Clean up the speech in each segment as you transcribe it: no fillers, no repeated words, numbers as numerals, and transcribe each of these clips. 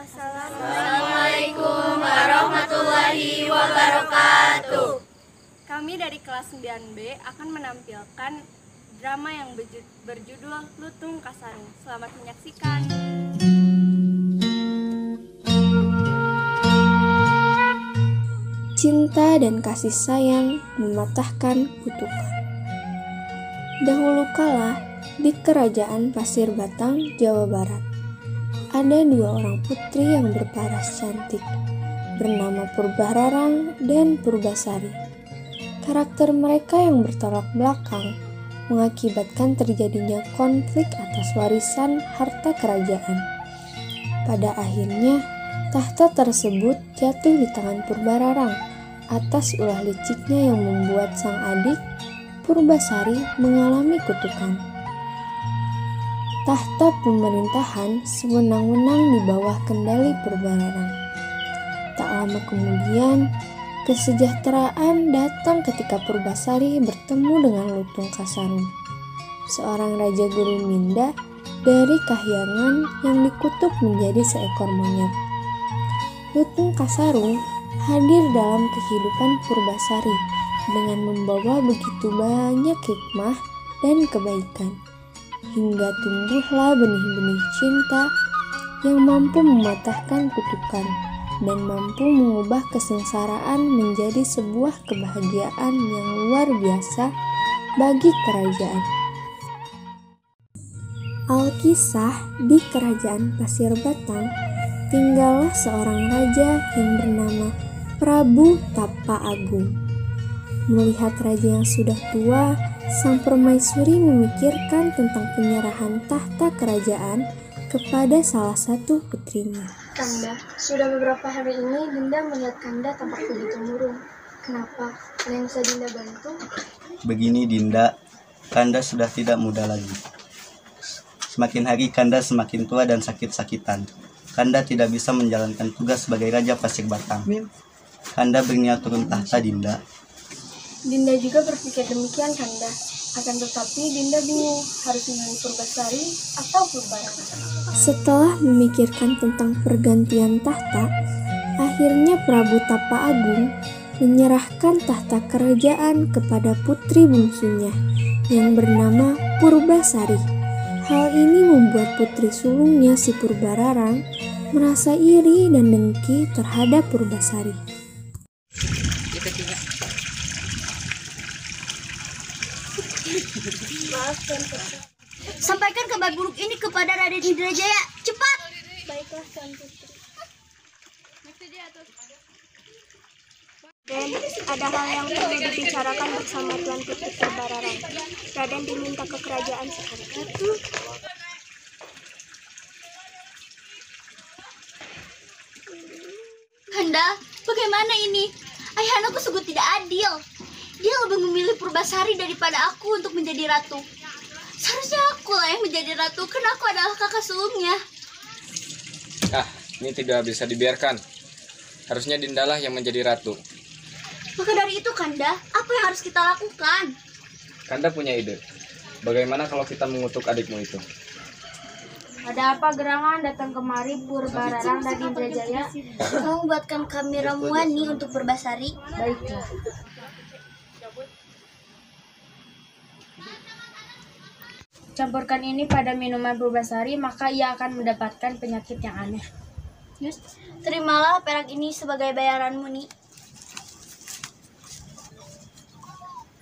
Assalamualaikum warahmatullahi wabarakatuh. Kami dari kelas 9B akan menampilkan drama yang berjudul Lutung Kasarung. Selamat menyaksikan. Cinta dan kasih sayang mematahkan kutukan. Dahulu kala, di kerajaan Pasir Batang, Jawa Barat, ada dua orang putri yang berparas cantik, bernama Purbararang dan Purbasari. Karakter mereka yang bertolak belakang mengakibatkan terjadinya konflik atas warisan harta kerajaan. Pada akhirnya, tahta tersebut jatuh di tangan Purbararang atas ulah liciknya yang membuat sang adik, Purbasari, mengalami kutukan. Tahta pemerintahan sewenang-wenang di bawah kendali Purbararang. Tak lama kemudian, kesejahteraan datang ketika Purbasari bertemu dengan Lutung Kasarung, seorang raja Guruminda dari Kahyangan yang dikutuk menjadi seekor monyet. Lutung Kasarung hadir dalam kehidupan Purbasari dengan membawa begitu banyak hikmah dan kebaikan, hingga tumbuhlah benih-benih cinta yang mampu mematahkan kutukan dan mampu mengubah kesengsaraan menjadi sebuah kebahagiaan yang luar biasa bagi kerajaan. Alkisah, di kerajaan Pasir Batang tinggallah seorang raja yang bernama Prabu Tapa Agung. Melihat raja yang sudah tua, sang permaisuri memikirkan tentang penyerahan tahta kerajaan kepada salah satu putrinya. Kanda, sudah beberapa hari ini Dinda melihat Kanda tampak begitu murung. Kenapa? Ada yang bisa Dinda bantu? Begini Dinda, Kanda sudah tidak muda lagi. Semakin hari Kanda semakin tua dan sakit-sakitan. Kanda tidak bisa menjalankan tugas sebagai Raja Pasir Batang. Kanda berniat turun tahta Dinda. Dinda juga berpikir demikian Kanda. Akan tetapi Dinda bingung harus memilih Purbasari atau Purbararang. Setelah memikirkan tentang pergantian tahta, akhirnya Prabu Tapa Agung menyerahkan tahta kerajaan kepada putri bungsunya yang bernama Purbasari. Hal ini membuat putri sulungnya si Purbararang merasa iri dan dengki terhadap Purbasari. Sampaikan kabar buruk ini kepada Raden Indrajaya, cepat! Baiklah Tuan Putri. Dan ada hal yang perlu dibicarakan bersama Tuan Putri Purbararang. Raden diminta ke kerajaan sekarang. Kanda, bagaimana ini? Ayahandaku sungguh tidak adil. Dia lebih memilih Purbasari daripada aku untuk menjadi ratu. Seharusnya akulah yang menjadi ratu, karena aku adalah kakak sulungnya. Ini tidak bisa dibiarkan. Harusnya Dindalah yang menjadi ratu. Maka dari itu Kanda, apa yang harus kita lakukan? Kanda punya ide. Bagaimana kalau kita mengutuk adikmu itu? Ada apa gerangan datang kemari Purbararang dan Indrajaya? Kamu buatkan kami ramuan nih untuk Purbasari. Baiklah. Campurkan ini pada minuman Purbasari, maka ia akan mendapatkan penyakit yang aneh. Terimalah perak ini sebagai bayaranmu nih.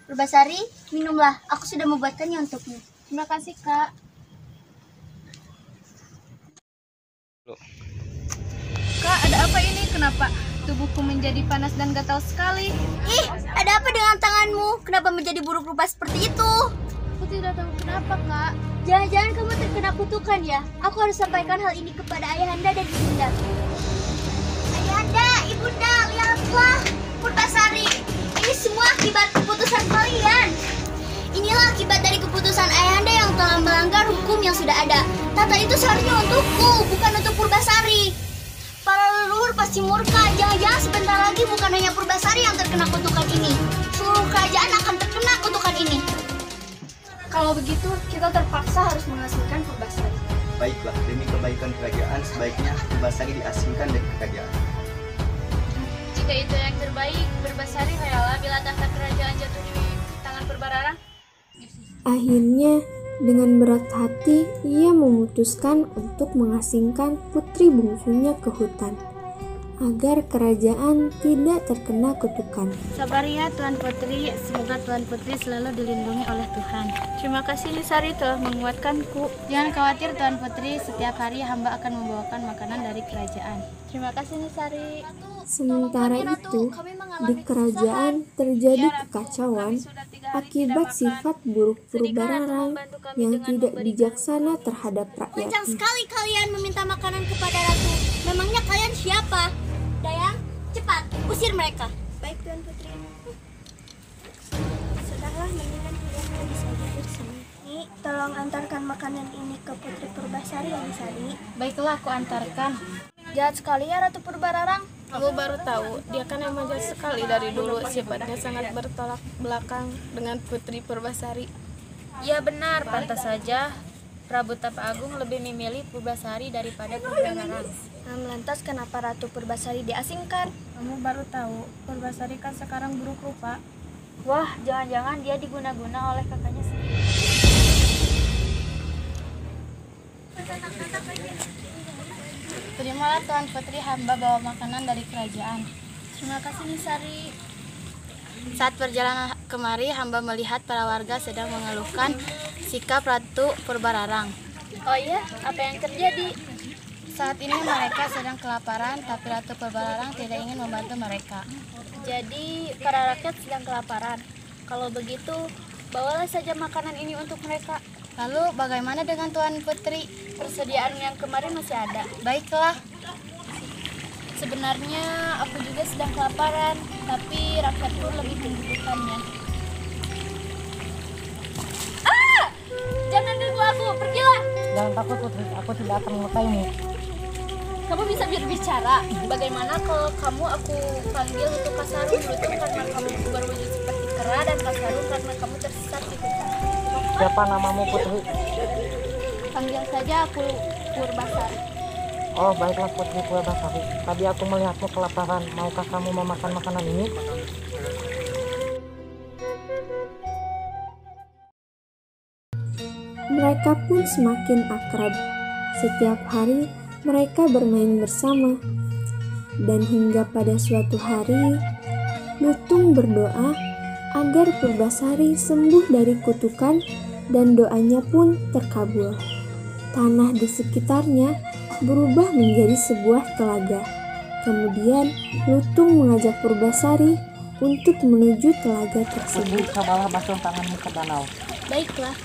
Purbasari, minumlah. Aku sudah membuatkannya untukmu. Terima kasih Kak. Kak, ada apa ini? Kenapa tubuhku menjadi panas dan gatal sekali? Ih, ada apa dengan tanganmu? Kenapa menjadi buruk rupa seperti itu? Aku tidak tahu kenapa Kak. Jangan-jangan kamu terkena kutukan ya? Aku harus sampaikan hal ini kepada ayahanda dan ibunda. Ayahanda, ibunda, lihatlah Purbasari. Ini semua akibat keputusan kalian. Inilah akibat dari keputusan ayahanda yang telah melanggar hukum yang sudah ada. Tahta itu seharusnya untukku, bukan untuk Purbasari. Para leluhur pasti murka. Jangan-jangan sebentar lagi bukan hanya Purbasari yang terkena kutukan ini. Seluruh kerajaan akan terkena kutukan ini. Kalau begitu, kita terpaksa harus menghasilkan Purbasari. Baiklah, demi kebaikan kerajaan sebaiknya Purbasari diasingkan dari kerajaan. Jika itu yang terbaik, Purbasari rela bila tahta kerajaan jatuh di tangan Purbararang. Akhirnya, dengan berat hati, ia memutuskan untuk mengasingkan putri bungsunya ke hutan, agar kerajaan tidak terkena kutukan. Sabar ya Tuan Putri, semoga Tuan Putri selalu dilindungi oleh Tuhan. Terima kasih Nisari telah menguatkanku. Jangan khawatir Tuan Putri, setiap hari hamba akan membawakan makanan dari kerajaan. Terima kasih Nisari. Sementara itu, di kerajaan terjadi kekacauan akibat sifat buruk Purbararang yang tidak bijaksana terhadap Kencang rakyatnya. sekali kalian meminta makanan kepada ratu. Memangnya kalian siapa? Dayang, cepat usir mereka. Baik Tuan Putri. Sudahlah, mendingan kalian pergi saja dari sini. Nih, tolong antarkan makanan ini ke Putri Purbasari ya Nisari. Baiklah, aku antarkan. Jahat sekali ya Ratu Purbararang. Kamu baru tahu, dia kan emang jahat sekali dari dulu, sifatnya sangat bertolak belakang dengan Putri Purbasari. Ya benar, pantas saja Prabu Tapa Agung lebih memilih Purbasari daripada Purbararang. Lantas kenapa Ratu Purbasari diasingkan? Kamu baru tahu, Purbasari kan sekarang buruk rupa. Wah, jangan-jangan dia diguna-guna oleh kakaknya sendiri. Terimalah Tuan Putri, hamba bawa makanan dari kerajaan. Terima kasih Nisari. Saat perjalanan kemari, hamba melihat para warga sedang mengeluhkan sikap Ratu Purbararang. Oh iya, apa yang terjadi? Saat ini mereka sedang kelaparan, tapi Ratu Purbararang tidak ingin membantu mereka. Jadi para rakyat sedang kelaparan. Kalau begitu, bawalah saja makanan ini untuk mereka. Lalu bagaimana dengan Tuan Putri? Persediaan yang kemarin masih ada. Baiklah, Sebenarnya aku juga sedang kelaparan, tapi rakyatku lebih membutuhkannya. Jangan ganggu aku, pergilah. Jangan takut Putri, aku tidak akan melukaimu. Kamu bisa berbicara. Bagaimana kalau aku panggil untuk Kasarung Lutung karena kamu berwujud seperti kera, dan Kasarung karena kamu tersesat di hutan. Siapa namamu Putri? Panggil saja aku Purbasari. Oh baiklah Putri Purbasari. Tadi aku melihatmu kelaparan. Maukah kamu memakan makanan ini? Mereka pun semakin akrab. Setiap hari mereka bermain bersama. Dan hingga pada suatu hari, Lutung berdoa agar Purbasari sembuh dari kutukan, dan doanya pun terkabul. Tanah di sekitarnya berubah menjadi sebuah telaga. Kemudian Lutung mengajak Purbasari untuk menuju telaga Putri, tersebut. cobalah basuh tanganmu ke danau. Baiklah.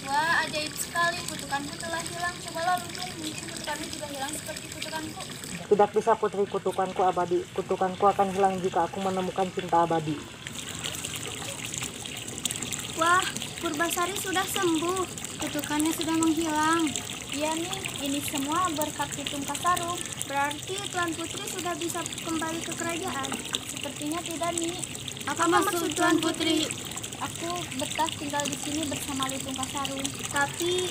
Wah, ajaib sekali. Kutukanku telah hilang. Cobalah Lutung, mungkin kutukanmu juga hilang seperti kutukanku. Tidak bisa Putri, kutukanku abadi. Kutukanku akan hilang jika aku menemukan cinta abadi. Wah, Purbasari sudah sembuh. Kutukannya sudah menghilang. Iya nih, ini semua berkat Lutung Kasarung. Berarti Tuan Putri sudah bisa kembali ke kerajaan. Sepertinya tidak nih. Apa maksud Tuan Putri? Aku betah tinggal di sini bersama Lutung Kasarung. Tapi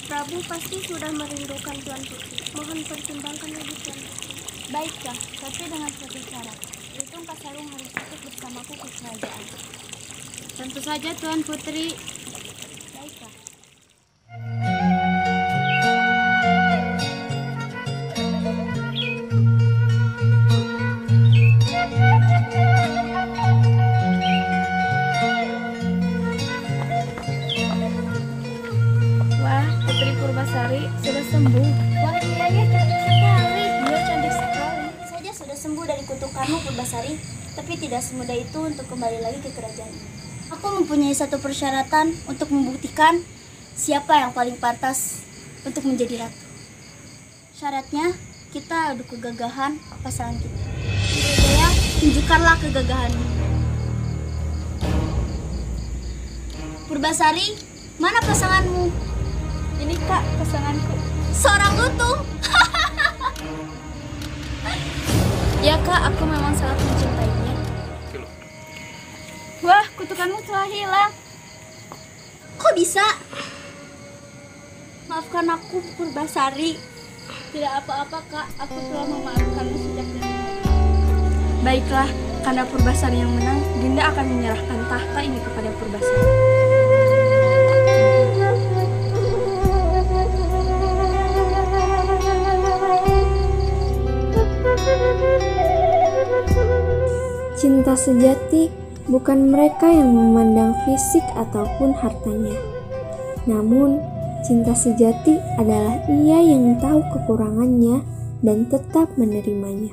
Prabu pasti sudah merindukan Tuan Putri. Mohon pertimbangkan lagi Tuan Putri. Baiklah, tapi dengan satu syarat. Lutung Kasarung harus ikut bersamaku ke kerajaan. tentu saja Tuan Putri. Baiklah. Wah, Putri Purbasari sudah sembuh. Wah, iya ya, cantik sekali. Dia cantik sekali. Saja sudah sembuh dari kutukanmu Purbasari, tapi tidak semudah itu untuk kembali lagi ke kerajaan. Aku mempunyai satu persyaratan untuk membuktikan siapa yang paling pantas untuk menjadi ratu. Syaratnya, kita adu kegagahan pasangan kita. Indrajaya, tunjukkanlah kegagahanmu. Purbasari, mana pasanganmu? Ini Kak, pasanganku. Seorang lutung. Ya kak, aku memang sangat mencintainya. Wah, kutukanmu telah hilang. Kok bisa? Maafkan aku, Purbasari. Tidak apa-apa kak, aku telah memaafkanmu sejak dulu. Baiklah, karena Purbasari yang menang, Dinda akan menyerahkan tahta ini kepada Purbasari. Cinta sejati bukan mereka yang memandang fisik ataupun hartanya. Namun, cinta sejati adalah ia yang tahu kekurangannya dan tetap menerimanya.